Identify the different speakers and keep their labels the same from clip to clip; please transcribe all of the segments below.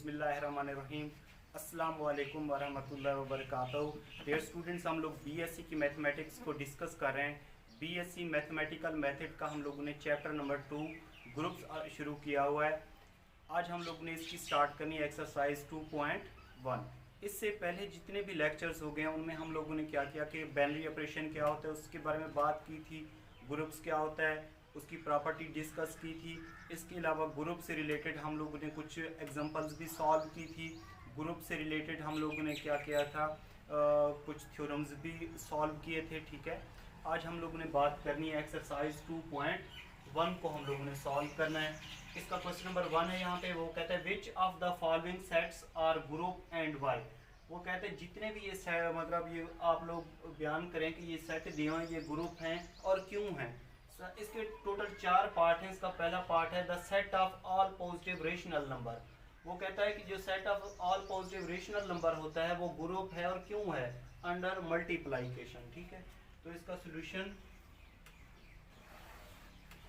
Speaker 1: बिस्मिल्लाहिर्रहमानिर्रहीम। अस्सलाम वालेकुम वरहमतुल्लाहि वबरकातुहू। डियर स्टूडेंट्स, हम लोग बीएससी की मैथमेटिक्स को डिस्कस कर रहे हैं। बीएससी मैथमेटिकल मेथड का हम लोगों ने चैप्टर नंबर 2 ग्रुप्स शुरू किया हुआ है। आज हम लोग ने इसकी स्टार्ट करनी है एक्सरसाइज 2.1। इससे पहले जितने भी लेक्चर्स हो गए हैं उनमें हम लोगों ने क्या किया कि बाइनरी ऑपरेशन क्या होता है उसके बारे में बात की थी, ग्रुप्स क्या होता है उसकी प्रॉपर्टी डिस्कस की थी। इसके अलावा ग्रुप से रिलेटेड हम लोगों ने कुछ एग्जांपल्स भी सॉल्व की थी। ग्रुप से रिलेटेड हम लोगों ने क्या किया था, कुछ थ्योरम्स भी सॉल्व किए थे। ठीक है, आज हम लोगों ने बात करनी है एक्सरसाइज 2.1 को हम लोगों ने सॉल्व करना है। इसका क्वेश्चन नंबर 1 है यहाँ पे। वो कहता है which of the following sets are group and Y. वो कहते हैं जितने भी ये मतलब ये आप लोग बयान करें कि ये सेट दिए हैं ये ग्रुप हैं और क्यों हैं। इसके टोटल 4 पार्ट हैं। इसका पहला पार्ट है the set of all positive rational number. वो कहता है कि जो set of all positive rational number होता है वो ग्रुप है और क्यों है, अंडर मल्टीप्लाइकेशन। ठीक है, तो इसका सोल्यूशन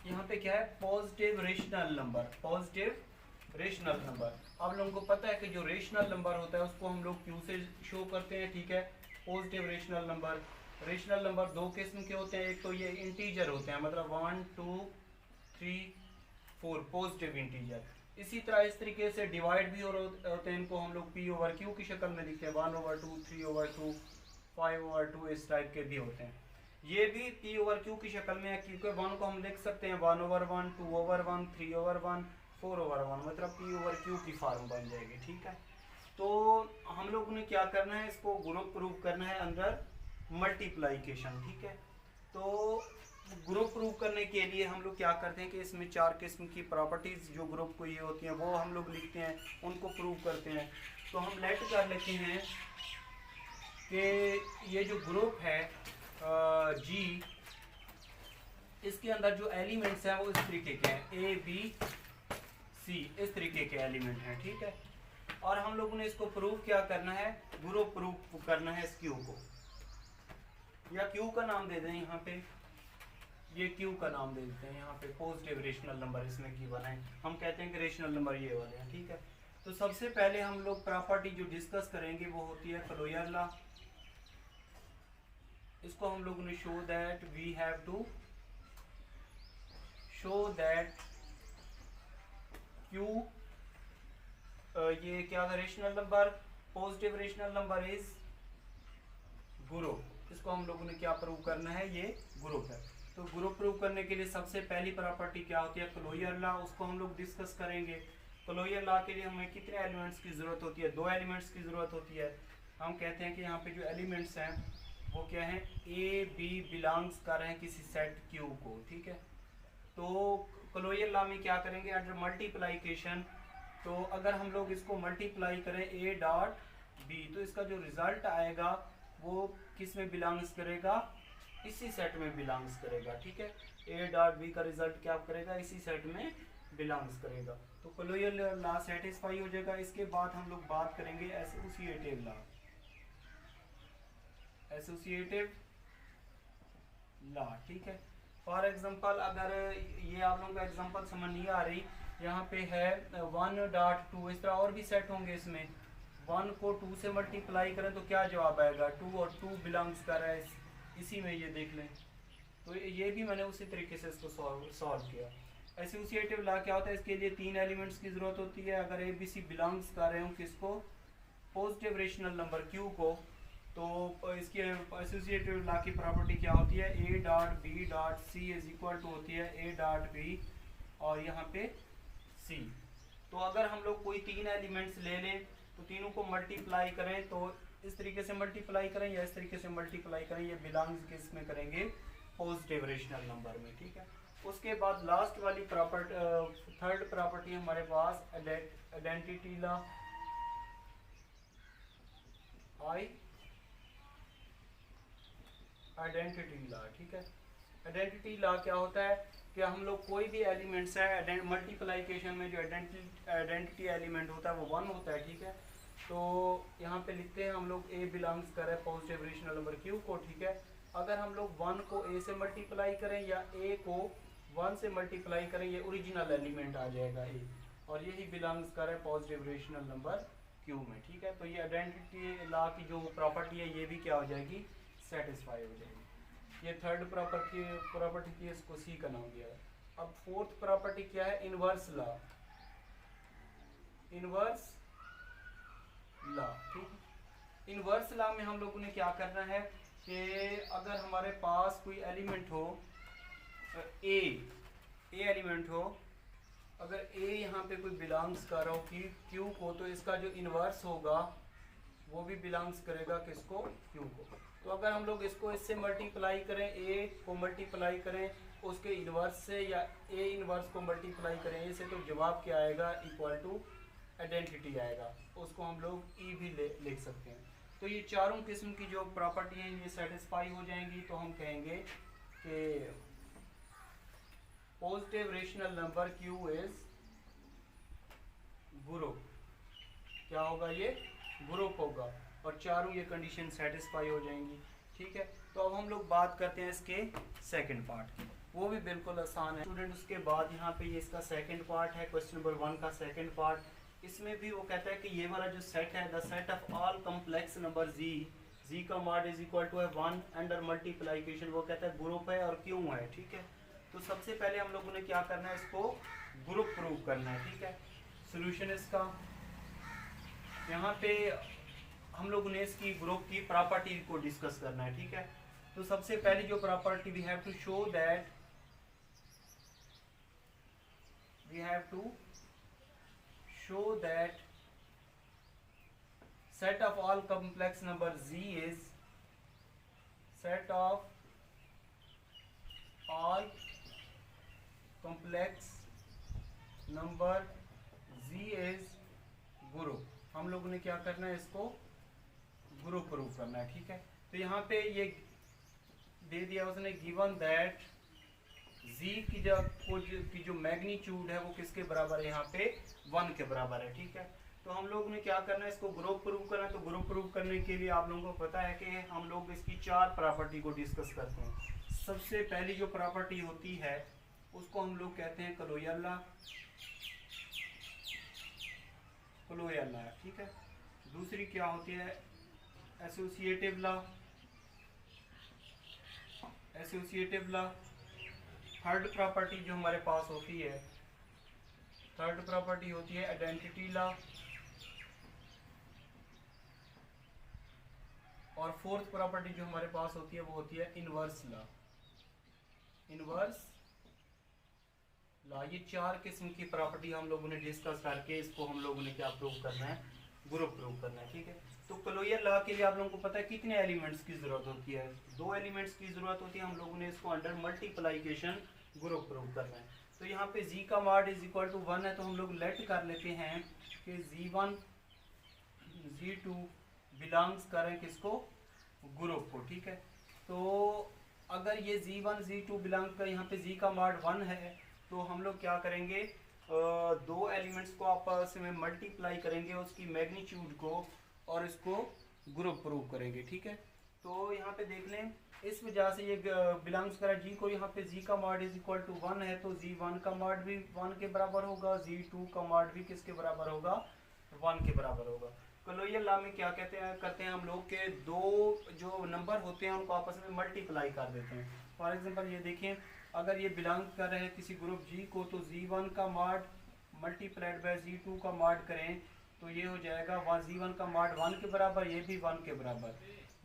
Speaker 1: यहाँ पे क्या है, positive rational number. Positive rational number, अब लोगों को पता है कि जो रेशनल नंबर होता है उसको हम लोग क्यू से शो करते हैं। ठीक है, positive rational number. Rational number 2 किस्म के होते हैं। एक तो ये इंटीजर होते हैं, मतलब 1 2 3 4 पॉजिटिव इंटीजर। इसी तरह इस तरीके से डिवाइड भी होते हैं। इनको हम लोग p/q की शक्ल में लिखते हैं, 1/2 3/2 5/2 इस टाइप के भी होते हैं। ये भी p/q की शक्ल में है क्योंकि 1 को हम लिख सकते हैं 1/1 2/1 3/1 4/1, मतलब p/q की फॉर्म बन जाएगी। ठीक है, तो हम लोगों ने क्या करना है, इसको ग्रुप प्रूव करना है अंदर मल्टीप्लाइकेशन। ठीक है, तो ग्रुप प्रूव करने के लिए हम लोग क्या करते हैं कि इसमें 4 किस्म की प्रॉपर्टीज जो ग्रुप को ये होती हैं वो हम लोग लिखते हैं, उनको प्रूव करते हैं। तो हम लेट कर लेते हैं कि ये जो ग्रुप है जी, इसके अंदर जो एलिमेंट्स हैं वो इस तरीके के हैं, ए बी सी इस तरीके के एलिमेंट हैं। ठीक है, और हम लोगों ने इसको प्रूव क्या करना है, ग्रुप प्रूव करना है इस क्यू को, या क्यू का नाम दे दें यहाँ पे, ये क्यू का नाम दे देते हैं यहाँ पे। पॉजिटिव रेशनल नंबर इसमें की बनाए, हम कहते हैं कि रेशनल नंबर ये वाले हैं। ठीक है, तो सबसे पहले हम लोग प्रॉपर्टी जो डिस्कस करेंगे वो होती है क्लोजर लॉ। इसको हम लोगों ने show that we have to show that Q, ये क्या था, rational number, positive rational number is group. इसको हम लोगों ने क्या प्रूव करना है, ये ग्रुप है। तो ग्रुप प्रूव करने के लिए सबसे पहली प्रॉपर्टी क्या होती है, क्लोजर लॉ। उसको हम लोग डिस्कस करेंगे। क्लोजर लॉ के लिए हमें कितने एलिमेंट्स की जरूरत होती है, 2 एलिमेंट्स की जरूरत होती है। हम कहते हैं कि यहाँ पे जो एलिमेंट्स हैं वो क्या हैं, ए बी बिलोंग्स कर रहे हैं किसी सेट क्यू को। ठीक है, तो क्लोजर लॉ में क्या करेंगे, अंडर मल्टीप्लाइकेशन। तो अगर हम लोग इसको मल्टीप्लाई करें a डॉट b, तो इसका जो रिजल्ट आएगा वो किस में बिलोंग्स करेगा, इसी सेट में बिलोंग्स करेगा। ठीक है, a डॉट b का रिजल्ट क्या करेगा, इसी सेट में बिलोंग्स करेगा। तो क्लोजर लॉ सेटिस्फाई हो जाएगा। इसके बाद हम लोग बात करेंगे एसोसिएटिव लॉ। एसोसिएटिव लॉ, ठीक है। फॉर एग्जांपल, अगर ये आप लोगों का एग्जांपल समझ नहीं आ रही, यहाँ पे है 1.2, इस तरह और भी सेट होंगे। इसमें 1 को 2 से मल्टीप्लाई करें तो क्या जवाब आएगा, 2 और 2 बिलोंग्स कर रहा है इसी में, ये देख लें। तो ये भी मैंने उसी तरीके से इसको सॉल्व किया। एसोसिएटिव लॉ क्या होता है, इसके लिए 3 एलिमेंट्स की जरूरत होती है। अगर ए बी सी बिलोंग्स कर रहे हो किसको, पॉजिटिव रेशनल नंबर क्यू को, तो इसकी एसोसिएटिव लॉ की प्रॉपर्टी क्या होती है, A dot B dot C is equal to होती है ए डॉट बी और यहाँ पे सी। तो अगर हम लोग कोई 3 एलिमेंट्स ले लें तो तीनों को मल्टीप्लाई करें, तो इस तरीके से मल्टीप्लाई करें या इस तरीके से मल्टीप्लाई करें, ये बिलोंग्स किस में करेंगे, पॉजिटिव रेशनल नंबर में। ठीक है, उसके बाद लास्ट वाली प्रॉपर्टी, थर्ड प्रॉपर्टी हमारे पास आइडेंटिटी लॉ, आइडेंटिटी लॉ। ठीक है, आइडेंटिटी लॉ क्या होता है कि हम लोग कोई भी एलिमेंट्स है, मल्टीप्लाइकेशन में जो आइडेंटिटी एलिमेंट होता है वो 1 होता है। ठीक है, तो यहाँ पे लिखते हैं हम लोग ए बिलोंग्स कर रहे हैं पॉजिटिव रेशनल नंबर क्यू को। ठीक है, अगर हम लोग 1 को ए से मल्टीप्लाई करें या ए को 1 से मल्टीप्लाई करें, ये ओरिजिनल एलिमेंट आ जाएगा ए, और यही बिलोंग्स कर रहा है पॉजिटिव रेशनल नंबर क्यू में, ठीक है। तो ये आइडेंटिटी लॉ की जो प्रॉपर्टी है ये भी क्या हो जाएगी, सेटिस्फाई हो जाएगी। ये थर्ड प्रॉपर्टी की, इसको सी का नाम दिया है। अब फोर्थ प्रॉपर्टी क्या है, इनवर्स लॉ, इनवर्स लॉ, ठीक है। इनवर्स लॉ में हम लोगों ने क्या करना है कि अगर हमारे पास कोई एलिमेंट हो, ए एलिमेंट हो, अगर ए यहाँ पे कोई बिलोंग्स कर रहा हो कि क्यू को, तो इसका जो इनवर्स होगा वो भी बिलोंग्स करेगा किसको, क्यू को। तो अगर हम लोग इसको इससे मल्टीप्लाई करें, ए को मल्टीप्लाई करें उसके इनवर्स से, या ए इनवर्स को मल्टीप्लाई करें ए से, तो जवाब क्या आएगा, इक्वल टू आइडेंटिटी आएगा। उसको हम लोग ई भी लिख सकते हैं। तो ये चारों किस्म की जो प्रॉपर्टी हैं ये सेटिस्फाई हो जाएंगी, तो हम कहेंगे कि positive rational number Q is group, क्या होगा, ये ग्रुप होगा, और चारों ये कंडीशन सेटिस्फाई हो जाएंगी, ठीक है। तो अब हम लोग बात करते हैं इसके सेकंड पार्ट की, वो भी बिल्कुल आसान है स्टूडेंट। उसके बाद यहाँ पे ये इसका सेकंड पार्ट है, क्वेश्चन नंबर 1 का सेकंड पार्ट। इसमें भी वो कहता है कि ये वाला जो सेट है, the set of all complex number z का मॉड इज इक्वल टू है 1 अंडर मल्टीप्लिकेशन, वो कहता है ग्रुप है और क्यों है, ठीक है। तो सबसे पहले हम लोगों ने क्या करना है, इसको ग्रुप प्रूव करना है, ठीक है। सोल्यूशन इसका, यहाँ पे हम लोगों ने इसकी ग्रुप की प्रॉपर्टी को डिस्कस करना है, ठीक है। तो सबसे पहले जो property we have to show that, we have to show that set of all complex number z is set of all complex number z is group. हम लोगों ने क्या करना है, इसको ग्रुप प्रूफ करना है, ठीक है। तो यहाँ पे ये दे दिया उसने, गिवन दैट z की जो मैग्नीट्यूड है वो किसके बराबर है, यहाँ पे 1 के बराबर है, ठीक है। तो हम लोग ने क्या करना है, इसको ग्रुप प्रूव करना है। तो ग्रुप प्रूव करने के लिए आप लोगों को पता है कि हम लोग इसकी 4 प्रॉपर्टी को डिस्कस करते हैं। सबसे पहली जो प्रॉपर्टी होती है उसको हम लोग कहते हैं क्लोजर लॉ, क्लोजर लॉ, ठीक है। दूसरी क्या होती है, associative law, associative law. Third property जो हमारे पास होती है, थर्ड प्रॉपर्टी होती है आइडेंटिटी लॉ, और फोर्थ प्रॉपर्टी जो हमारे पास होती है वो होती है इनवर्स लॉ, इनवर्स लॉ। ये 4 किस्म की प्रॉपर्टी हम लोगों ने डिस्कस करके इसको हम लोगों ने क्या प्रूव करना है, ग्रुप प्रूव करना है, ठीक है। तो क्लोजर लॉ के लिए आप लोगों को पता है कितने एलिमेंट्स की जरूरत होती है, 2 एलिमेंट्स की जरूरत होती है। हम लोगों ने इसको अंडर मल्टीप्लिकेशन ग्रुप प्रूव करना है। तो यहाँ पे जी का मॉड इज इक्वल टू 1 है, तो हम लोग लेट कर लेते हैं कि जी1 जी2 बिलोंग्स करें किसको, ग्रुप को, ठीक है। तो अगर ये जी1 जी2 बिलोंग कर, यहाँ पे जी का मॉड 1 है, तो हम लोग क्या करेंगे, 2 एलिमेंट्स को आपस में मल्टीप्लाई करेंगे उसकी मैग्नीट्यूड को, और इसको ग्रुप प्रूव करेंगे, ठीक है। तो यहाँ पे देख लें, इस वजह से ये बिलोंग्स करा जी को, यहाँ पे जी का मॉड इज इक्वल टू 1 है, तो जी1 का मॉड भी 1 के बराबर होगा, जी2 का मॉड भी किसके बराबर होगा, 1 के बराबर होगा। क्लोजर लॉ में क्या करते हैं हम लोग के 2 जो नंबर होते हैं उनको आपस में मल्टीप्लाई कर देते हैं। फॉर एग्जांपल ये देखिए, अगर ये बिलोंग कर रहे हैं किसी ग्रुप जी को, तो जी1 का मॉड मल्टीप्लाइड बाय जी2 का मॉड करें तो ये हो जाएगा जी1 का मॉड 1 के बराबर, ये भी 1 के बराबर।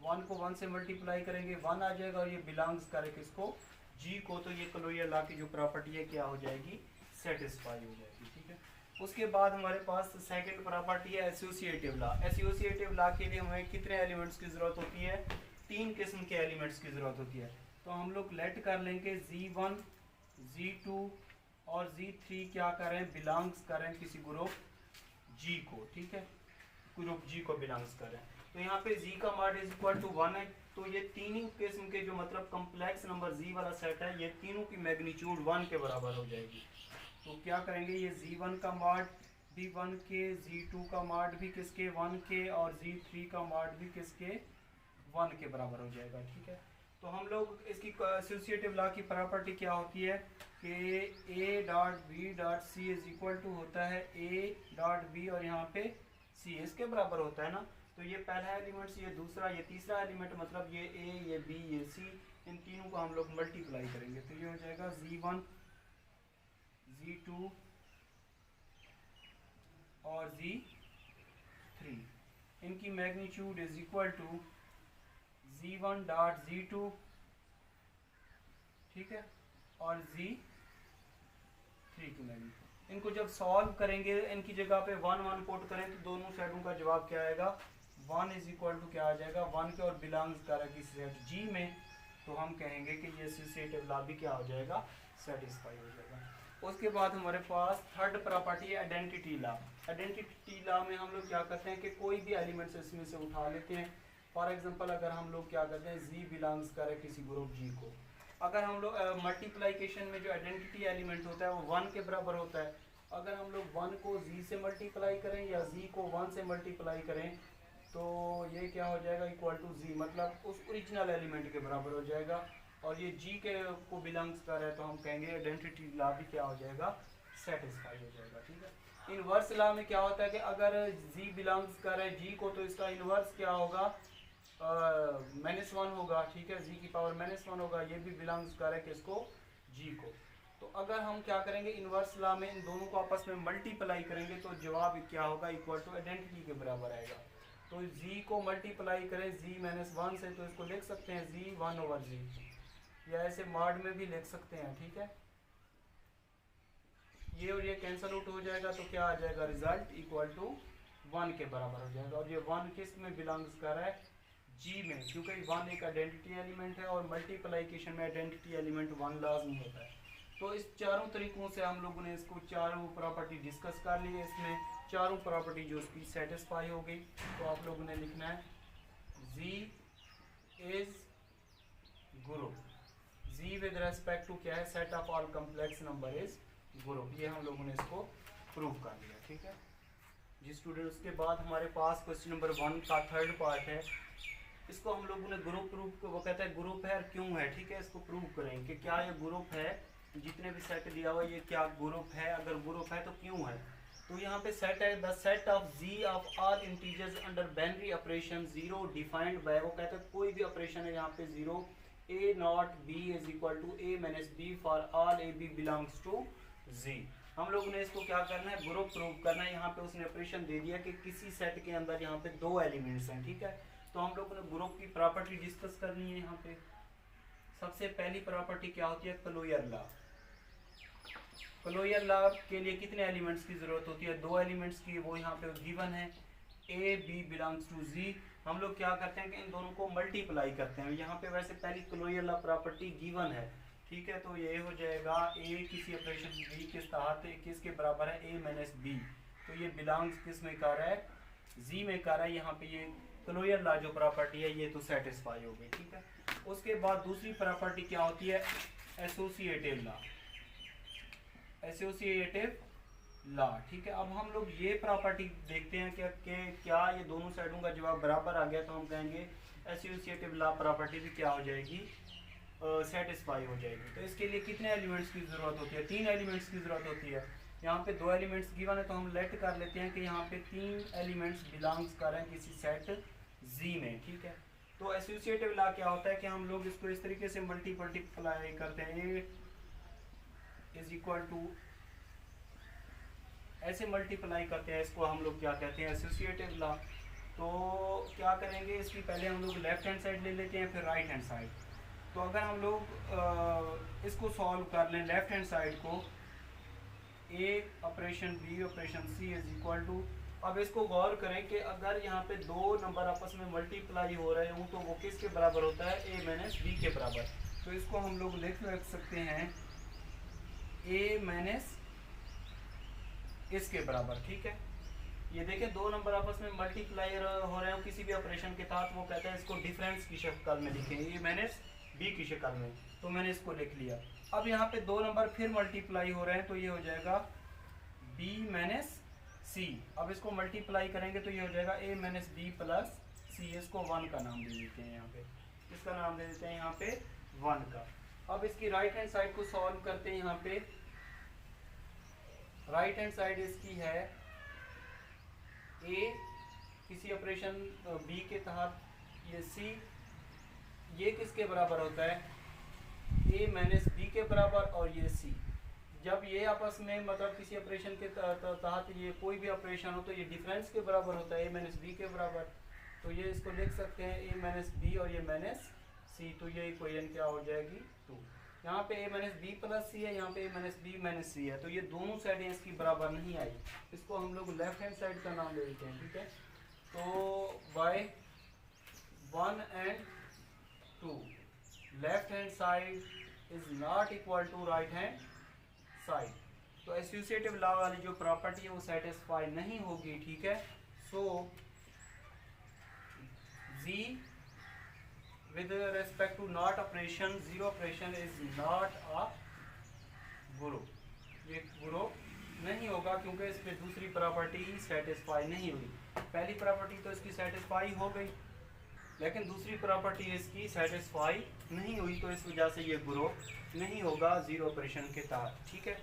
Speaker 1: 1 को 1 से मल्टीप्लाई करेंगे 1 आ जाएगा, और ये बिलोंग्स करे किसको, जी को। तो ये क्लोजर लॉ की जो प्रॉपर्टी है क्या हो जाएगी, सेटिस्फाई हो जाएगी, ठीक है। उसके बाद हमारे पास सेकंड प्रॉपर्टी है एसोसिएटिव लॉ। एसोसिएटिव लॉ के लिए हमें कितने एलिमेंट्स की ज़रूरत होती है, 3 किस्म के एलिमेंट्स की ज़रूरत होती है। तो हम लोग लेट कर लेंगे जी1 जी2 और जी3 क्या करें, बिलोंग्स करें किसी ग्रुप जी को, ठीक है, ग्रुप जी को बिलोंग्स करें। तो यहाँ पे जी का मॉड इज इक्वल टू 1 है, तो ये तीनों किस्म के जो मतलब कम्प्लेक्स नंबर जी वाला सेट है, ये तीनों की मैग्नीट्यूड 1 के बराबर हो जाएगी। तो क्या करेंगे, ये जी1 का मॉड भी 1 के, जी2 का मॉड भी किसके, 1 के, और जी3 का मॉड भी किसके, 1 के बराबर हो जाएगा, ठीक है। तो हम लोग इसकी एसोसिएटिव लॉ की प्रॉपर्टी क्या होती है, कि A dot B dot C is equal to होता है ए डॉट बी और यहाँ पे सी इसके बराबर होता है ना। तो ये पहला एलिमेंट, ये दूसरा, ये तीसरा एलिमेंट, मतलब ये ए, ये बी, ये सी, इन तीनों को हम लोग मल्टीप्लाई करेंगे तो ये हो जाएगा Z1 Z2 और Z3। इनकी magnitude is equal to Z1 dot Z2, ठीक है, और Z3 की मैग्नीट्यूड। इनको जब सॉल्व करेंगे, इनकी जगह पे 1 1 पुट करें तो दोनों साइडों का जवाब क्या आएगा, 1 इज इक्वल टू क्या आ जाएगा 1 के, और बिलोंग्स कर किसी सेट G में, तो हम कहेंगे कि ये एसोसिएटिव लॉ भी क्या हो जाएगा, सेटिस्फाई हो जाएगा। उसके बाद हमारे पास थर्ड प्रॉपर्टी है आइडेंटिटी लॉ। आइडेंटिटी लॉ में हम लोग क्या करते हैं कि कोई भी एलिमेंट्स इसमें से उठा लेते हैं। फॉर एग्जांपल अगर हम लोग क्या करते हैं, Z बिलोंग्स करे किसी ग्रुप G को, अगर हम लोग मल्टीप्लाइकेशन में जो आइडेंटिटी एलिमेंट होता है वो 1 के बराबर होता है। अगर हम लोग 1 को Z से मल्टीप्लाई करें या Z को 1 से मल्टीप्लाई करें तो ये क्या हो जाएगा, इक्वल टू Z, मतलब उस ओरिजिनल एलिमेंट के बराबर हो जाएगा। और ये G के को बिलोंग्स कर है तो हम कहेंगे आइडेंटिटी लॉ भी क्या हो जाएगा, सेटिस्फाई हो जाएगा, ठीक है। इनवर्स लॉ में क्या होता है कि अगर Z बिलोंग्स कर है G को तो इसका इनवर्स क्या होगा, -1 होगा, ठीक है, Z की पावर -1 होगा। ये भी बिलोंग्स कर है किसको, G को। तो अगर हम क्या करेंगे, इनवर्स लॉ में इन दोनों को आपस में मल्टीप्लाई करेंगे तो जवाब क्या होगा, इक्वल टू आइडेंटिटी के बराबर आएगा। तो Z को मल्टीप्लाई करें Z-1 से तो इसको लिख सकते हैं Z1/Z, या ऐसे मॉड में भी लिख सकते हैं, ठीक है। ये और ये कैंसल आउट हो जाएगा तो क्या आ जाएगा, रिजल्ट इक्वल टू 1 के बराबर हो जाएगा। और ये 1 किस में बिलोंग्स कर रहा है, G में, क्योंकि 1 एक आइडेंटिटी एलिमेंट है और मल्टीप्लाइकेशन में आइडेंटिटी एलिमेंट 1 लाजमी होता है। तो इस चारों तरीकों से हम लोगों ने इसको चारों प्रॉपर्टी डिस्कस कर ली है। इसमें चारों प्रॉपर्टी जो उसकी सेटिस्फाई हो गई तो आप लोगों ने लिखना है Z is group, Z with respect to क्या है, set of all complex number is group. ये हम लोगों ने इसको प्रूव कर लिया, ठीक है जी स्टूडेंट। उसके बाद हमारे पास क्वेश्चन नंबर 1 का थर्ड पार्ट है। इसको हम लोगों ने ग्रुप प्रूफ, वो कहता है ग्रुप है और क्यों है, ठीक है। इसको प्रूव करें कि क्या ये ग्रुप है, जितने भी सेट दिया हुआ ये क्या ग्रुप है, अगर ग्रुप है तो क्यों है। तो यहाँ पे सेट है, the set of Z of all integers under binary operation 0 defined by, वो कहता है कोई भी ऑपरेशन है यहाँ पे 0, A not B is equal to A minus B for all AB belongs to Z। हम लोगों ने इसको क्या करना है, ग्रुप प्रूव करना है। यहाँ पे उसने ऑपरेशन दे दिया कि किसी सेट के अंदर यहाँ पे 2 एलिमेंट्स हैं, ठीक है। तो हम लोगों ने ग्रुप की प्रॉपर्टी डिस्कस करनी है। यहाँ पे सबसे पहली प्रॉपर्टी क्या होती है, क्लोजर लॉ। क्लोजर लॉ के लिए कितने एलिमेंट्स की जरूरत होती है, 2 एलिमेंट्स की, वो यहाँ पे गिवन है A B belongs to Z। हम लोग क्या करते हैं कि इन दोनों को मल्टीप्लाई करते हैं। यहाँ पे वैसे पहली क्लोजर लॉ प्रॉपर्टी गिवन है, ठीक है। तो ये हो जाएगा A किसी ऑपरेशन B के तहत किसके बराबर है, A माइनस B, तो ये बिलोंग्स किस में कर रहा है, Z में कर रहा है। यहाँ पे ये क्लोजर लॉ जो प्रॉपर्टी है ये तो सेटिस्फाई हो गई, ठीक है। उसके बाद दूसरी प्रॉपर्टी क्या होती है, एसोसिएटिव लॉ, एसोसिएटिव लॉ, ठीक है। अब हम लोग ये प्रॉपर्टी देखते हैं कि क्या ये दोनों साइडों का जवाब बराबर आ गया तो हम कहेंगे एसोसिएटिव लॉ प्रॉपर्टी भी क्या हो जाएगी, सेटिस्फाई हो जाएगी। तो इसके लिए कितने एलिमेंट्स की ज़रूरत होती है, 3 एलिमेंट्स की ज़रूरत होती है। यहाँ पे 2 एलिमेंट्स गिवन है तो हम लेट कर लेते हैं कि यहाँ पे 3 एलिमेंट्स बिलोंग्स कर रहे हैं किसी सेट Z में, ठीक है। तो एसोसिएटिव लॉ क्या होता है कि हम लोग इसको इस तरीके से मल्टीप्लाई करते हैं, A इज इक्वल टू, ऐसे मल्टीप्लाई करते हैं इसको, हम लोग क्या कहते हैं, एसोसिएटिव लॉ। तो क्या करेंगे, इसकी पहले हम लोग लेफ्ट हैंड साइड ले लेते हैं फिर राइट हैंड साइड। तो अगर हम लोग इसको सॉल्व कर लें लेफ्ट हैंड साइड को, A operation B operation C is equal to, अब इसको गौर करें कि अगर यहाँ पे 2 नंबर आपस में मल्टीप्लाई हो रहे हों तो वो किसके बराबर होता है, A माइनस B के बराबर। तो इसको हम लोग लिख सकते हैं A माइनस इसके बराबर, ठीक है। ये देखें 2 नंबर आपस में मल्टीप्लाई हो रहे हो किसी भी ऑपरेशन के साथ, वो कहता है इसको डिफरेंस की शक्ल में लिखें, A माइनस B की शक्ल में। तो मैंने इसको लिख लिया। अब यहाँ पे 2 नंबर फिर मल्टीप्लाई हो रहे हैं तो ये हो जाएगा B माइनस C। अब इसको मल्टीप्लाई करेंगे तो ये हो जाएगा A minus B plus C। इसको 1 का नाम दे देते हैं, यहाँ पे इसका नाम दे देते हैं यहाँ पे 1 का। अब इसकी राइट हैंड साइड को सॉल्व करते हैं। यहाँ पे राइट हैंड साइड इसकी है ए किसी ऑपरेशन बी के तहत, ये सी, ये किसके बराबर होता है, ए माइनस बी के बराबर, और ये सी। जब ये आपस में मतलब किसी ऑपरेशन के तहत ये कोई भी ऑपरेशन हो तो ये डिफरेंस के बराबर होता है, ए माइनस बी के बराबर। तो ये इसको लिख सकते हैं ए माइनस बी और ये माइनस सी, तो ये इक्वेशन क्या हो जाएगी 2। यहाँ पे ए माइनस बी प्लस सी है, यहाँ पे ए माइनस बी माइनस सी है, तो ये दोनों साइडें इसकी बराबर नहीं आई। इसको हम लोग लेफ्ट हैंड साइड का नाम ले लेते हैं, ठीक है। तो by 1 and 2 left hand side is not equal to right hand side, तो एसोसिएटिव लॉ वाली जो प्रॉपर्टी है वो सेटिस्फाई नहीं होगी, ठीक है। सो जी with respect to not operation, zero operation is not a group, ये ग्रुप नहीं होगा क्योंकि इस पे दूसरी प्रॉपर्टी सेटिस्फाई नहीं हुई। पहली प्रॉपर्टी तो इसकी सेटिस्फाई हो गई, लेकिन दूसरी प्रॉपर्टी इसकी सेटिस्फाई नहीं हुई, तो इस वजह से ये ग्रुप नहीं होगा जीरो ऑपरेशन के तहत, ठीक है।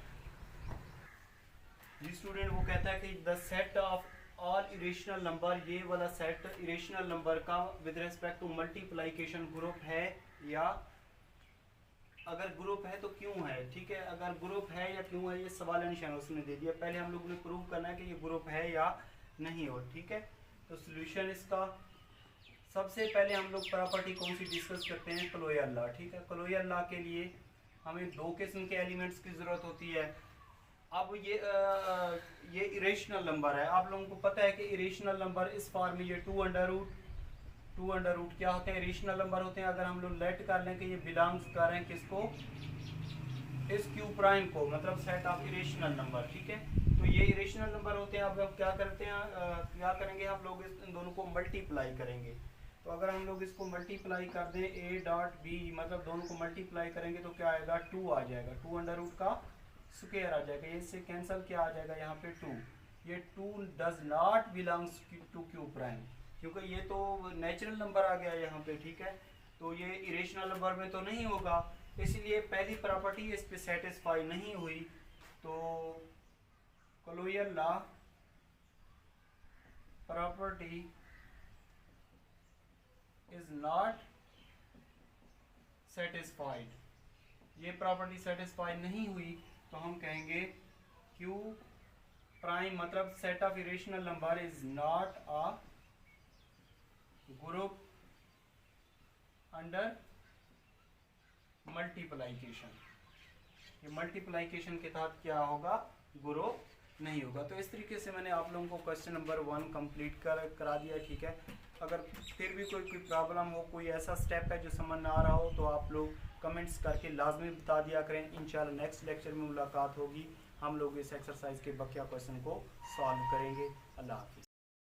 Speaker 1: जी स्टूडेंट, वो कहता है कि the set of all irrational number, ये वाला सेट इरेशनल नंबर का with respect to multiplication group है, या अगर ग्रुप है तो क्यों है, ठीक है। अगर ग्रुप है या क्यों है, ये सवाल निशान उसने दे दिया। पहले हम लोगों ने प्रूव करना है कि ये ग्रुप है या नहीं हो, ठीक है। तो सोल्यूशन इसका, सबसे पहले हम लोग प्रॉपर्टी कौन सी डिस्कस करते हैं, क्लोजर लॉ, ठीक है। क्लोजर लॉ के लिए हमें 2 किस्म के एलिमेंट्स की ज़रूरत होती है। अब ये इरेशनल नंबर है, आप लोगों को पता है कि इरेशनल नंबर इस फॉर्म में ये 2 अंडर रूट क्या होते हैं, इरेशनल नंबर होते हैं। अगर हम लोग लेट कर लें कि ये बिलोंग्स कर रहे हैं किसको, इस क्यू प्राइम को, मतलब सेट ऑफ इरेशनल नंबर, ठीक है। तो ये इरेशनल नंबर होते हैं। अब हम क्या करते हैं, क्या करेंगे, हम लोग इन दोनों को मल्टीप्लाई करेंगे। तो अगर हम लोग इसको मल्टीप्लाई कर दें a डॉट बी, मतलब दोनों को मल्टीप्लाई करेंगे तो क्या आएगा, 2 आ जाएगा, 2 अंडर रूट का स्क्वायर आ जाएगा, ये इससे कैंसिल क्या आ जाएगा यहाँ पे 2। ये 2 does not belongs to Q prime, क्योंकि ये तो नेचुरल नंबर आ गया यहाँ पे, ठीक है। तो ये इरेशनल नंबर में तो नहीं होगा, इसलिए पहली प्रॉपर्टी इस पे सेटिस्फाई नहीं हुई। तो closure law property is not satisfied, ये प्रॉपर्टी सेटिस्फाई नहीं हुई, तो हम कहेंगे Q प्राइम मतलब set of irrational number is not a group under multiplication. ये मल्टीप्लिकेशन के तहत क्या होगा, ग्रुप नहीं होगा। तो इस तरीके से मैंने आप लोगों को क्वेश्चन नंबर 1 कंप्लीट करा दिया, ठीक है। अगर फिर भी कोई प्रॉब्लम हो, कोई ऐसा स्टेप है जो समझ ना आ रहा हो, तो आप लोग कमेंट्स करके लाजमी बता दिया करें। इंशाल्लाह नेक्स्ट लेक्चर में मुलाकात होगी, हम लोग इस एक्सरसाइज के बकिया क्वेश्चन को सॉल्व करेंगे। अल्लाह हाफिज़।